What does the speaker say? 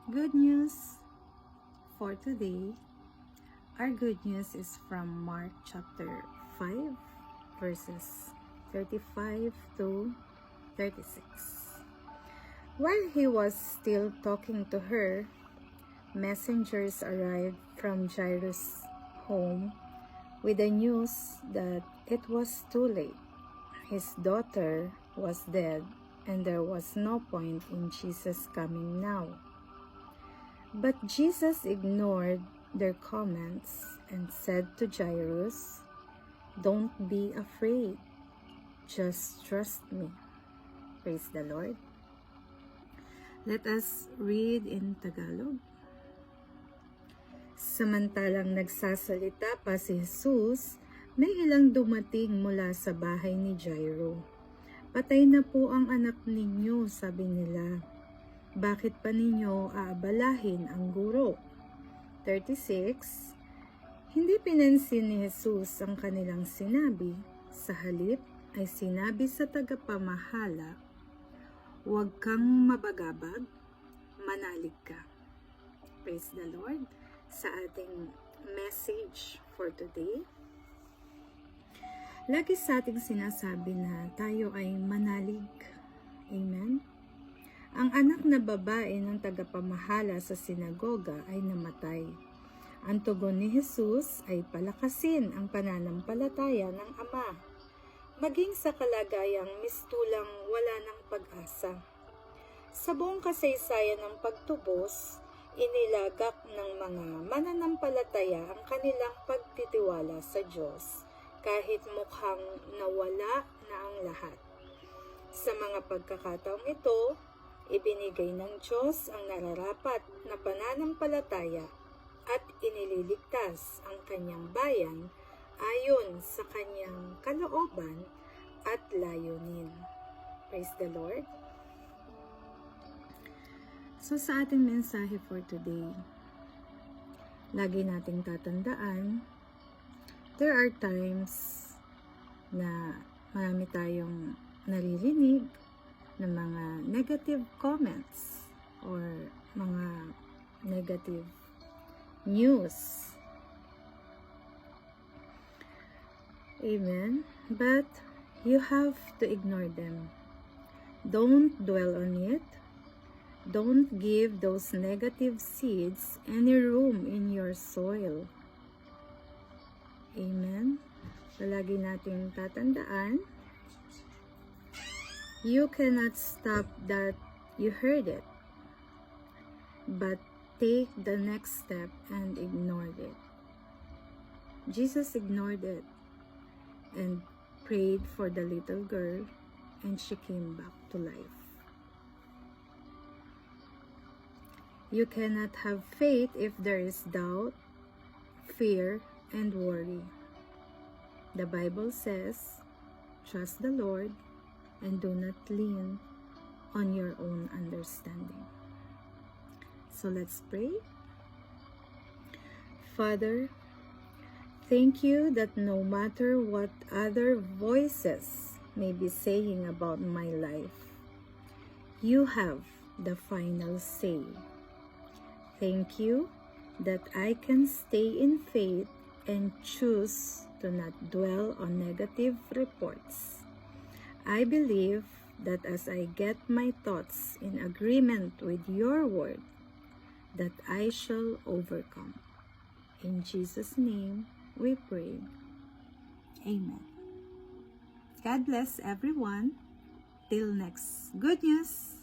Good news for today. Our good news is from Mark chapter 5 verses 35 to 36. While he was still talking to her, messengers arrived from Jairus' home with the news that it was too late. His daughter was dead, and there was no point in Jesus coming now. But Jesus ignored their comments and said to Jairus, "Don't be afraid, just trust me." Praise the Lord. Let us read in Tagalog. Samantalang nagsasalita pa si Jesus, may ilang dumating mula sa bahay ni Jairo. "Patay na po ang anak ninyo," sabi nila. "Bakit pa ninyo aabalahin ang guro?" 36. Hindi pinansin ni Jesus ang kanilang sinabi. Sa halip ay sinabi sa tagapamahala, "Huwag kang mabagabag, manalig ka." Praise the Lord. Sa ating message for today, lagi sa ating sinasabi na tayo ay manalig. Amen? Ang anak na babae ng tagapamahala sa sinagoga ay namatay. Ang tugon ni Jesus ay palakasin ang pananampalataya ng ama, maging sa kalagayang mistulang wala ng pag-asa. Sa buong kasaysayan ng pagtubos, inilagak ng mga mananampalataya ang kanilang pagtitiwala sa Diyos, kahit mukhang nawala na ang lahat. Sa mga pagkakataong ito, ibinigay ng Diyos ang nararapat na pananampalataya at inililigtas ang kanyang bayan ayon sa kanyang kalooban at layunin. Praise the Lord. So sa ating mensahe for today, lagi nating tatandaan, there are times na marami tayong naririnig ng mga negative comments or mga negative news. Amen? But you have to ignore them. Don't dwell on it. Don't give those negative seeds any room in your soil. Amen? Palagi nating tatandaan, you cannot stop that you heard it, but take the next step and ignore it. Jesus ignored it and prayed for the little girl, and she came back to life. You cannot have faith if there is doubt, fear, and worry. The Bible says, "Trust the Lord and do not lean on your own understanding." So let's pray. Father, thank you that no matter what other voices may be saying about my life, you have the final say. Thank you that I can stay in faith and choose to not dwell on negative reports. I believe that as I get my thoughts in agreement with your word, that I shall overcome. In Jesus' name we pray. Amen. God bless everyone. Till next good news.